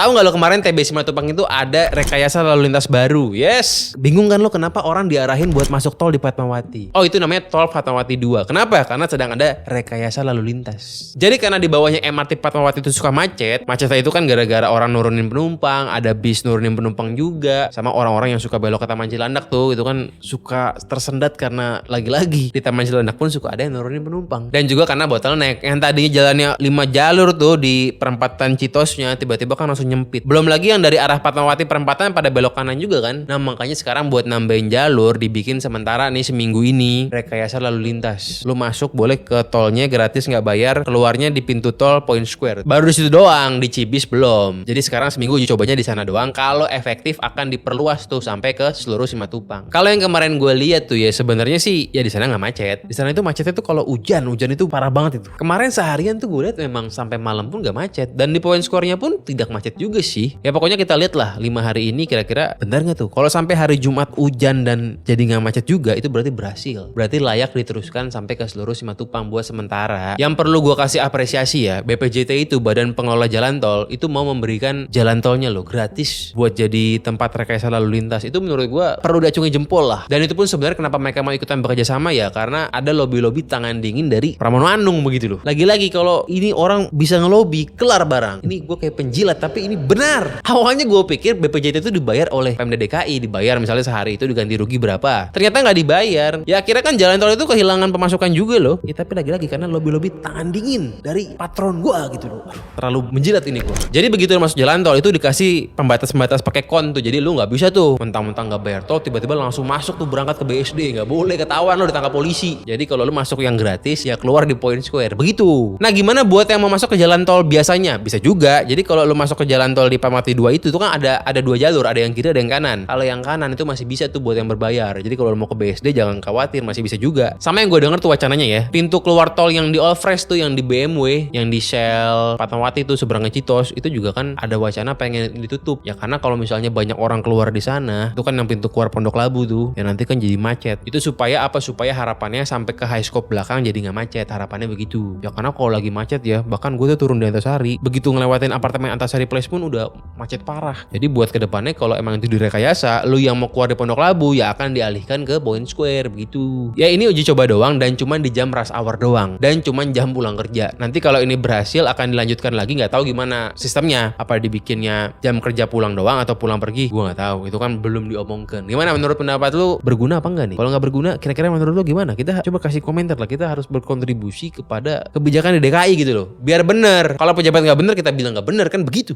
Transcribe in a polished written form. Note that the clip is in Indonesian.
Tahu nggak lo kemarin TB Simatupang itu ada rekayasa lalu lintas baru? Yes. Bingung kan lo kenapa orang diarahin buat masuk tol di Fatmawati? Oh, itu namanya tol Fatmawati 2. Kenapa? Karena sedang ada rekayasa lalu lintas. Jadi karena di bawahnya MRT Fatmawati itu suka macet. Macetnya itu kan gara-gara orang nurunin penumpang, ada bis nurunin penumpang juga, sama orang-orang yang suka belok ke Taman Cilandak tuh, itu kan suka tersendat karena lagi-lagi di Taman Cilandak pun suka ada yang nurunin penumpang. Dan juga karena bottleneck yang tadinya jalannya 5 jalur tuh di perempatan Citosnya tiba-tiba kan langsung nyempit. Belum lagi yang dari arah Fatmawati perempatan pada belok kanan juga kan. Nah makanya sekarang buat nambahin jalur dibikin sementara nih seminggu ini rekayasa lalu lintas. Lu masuk boleh ke tolnya gratis nggak bayar, keluarnya di pintu tol Point Square. Baru di situ doang, di Cibis belum. Jadi sekarang seminggu uji cobanya di sana doang. Kalau efektif akan diperluas tuh sampai ke seluruh Simatupang. Kalau yang kemarin gue lihat tuh ya sebenarnya sih ya di sana nggak macet. Di sana itu macetnya tuh kalau hujan itu parah banget itu. Kemarin seharian tuh gue lihat memang sampai malam pun nggak macet. Dan di Point Square-nya pun tidak macet juga sih. Ya pokoknya kita lihat lah 5 hari ini kira-kira benar nggak tuh. Kalau sampai hari Jumat hujan dan jadi nggak macet juga itu berarti berhasil. Berarti layak diteruskan sampai ke seluruh Simatupang buat sementara. Yang perlu gue kasih apresiasi ya, BPJT itu Badan Pengelola Jalan Tol itu mau memberikan jalan tolnya loh gratis buat jadi tempat rekayasa lalu lintas. Itu menurut gue perlu diacungi jempol lah. Dan itu pun sebenarnya kenapa mereka mau ikutan bekerja sama ya karena ada lobby-lobby tangan dingin dari Pramono Anung begitu loh. Lagi-lagi kalau ini orang bisa ngelobi kelar barang. Ini gue kayak penjilat tapi ini benar. Awalnya gue pikir BPJT itu dibayar oleh Pemda DKI, dibayar misalnya sehari itu diganti rugi berapa. Ternyata nggak dibayar. Ya akhirnya kan jalan tol itu kehilangan pemasukan juga loh. Ya tapi lagi-lagi karena lobby-lobby tangan dingin dari patron gue gitu loh. Terlalu menjilat ini gue. Jadi begitu masuk jalan tol itu dikasih pembatas-pembatas pakai kon tuh. Jadi lu nggak bisa tuh mentang-mentang nggak bayar tol tiba-tiba langsung masuk tuh berangkat ke BSD. Nggak boleh, ketahuan lo ditangkap polisi. Jadi kalau lu masuk yang gratis ya keluar di Point Square. Begitu. Nah gimana buat yang mau masuk ke jalan tol biasanya? Bisa juga. Jadi kalau lu masuk ke jalan tol di Fatmawati 2 itu tuh kan ada 2 jalur, ada yang kiri ada yang kanan. Kalau yang kanan itu masih bisa tuh buat yang berbayar. Jadi kalau lu mau ke BSD jangan khawatir, masih bisa juga. Sama yang gue denger tuh wacananya ya. Pintu keluar tol yang di All Fresh tuh yang di BMW, yang di Shell Fatmawati tuh seberangnya Citos, itu juga kan ada wacana pengen ditutup. Ya karena kalau misalnya banyak orang keluar di sana, itu kan yang pintu keluar Pondok Labu tuh, ya nanti kan jadi macet. Itu supaya apa? Supaya harapannya sampai ke High Scope belakang jadi nggak macet. Harapannya begitu. Ya karena kalau lagi macet ya, bahkan gue tuh turun di Antasari, begitu ngelewatin apartemen Antasari Place pun udah macet parah. Jadi buat kedepannya kalau emang itu direkayasa, lu yang mau keluar di Pondok Labu ya akan dialihkan ke Point Square begitu. Ya ini uji coba doang dan cuman di jam rush hour doang dan cuman jam pulang kerja. Nanti kalau ini berhasil akan dilanjutkan lagi, nggak tahu gimana sistemnya. Apa dibikinnya jam kerja pulang doang atau pulang pergi? Gue nggak tahu. Itu kan belum diomongkan. Gimana menurut pendapat lu? Berguna apa enggak nih? Kalau nggak berguna, kira-kira menurut lu gimana? Kita coba kasih komentar lah. Kita harus berkontribusi kepada kebijakan di DKI gitu loh. Biar bener. Kalau pejabat nggak bener kita bilang nggak bener kan begitu.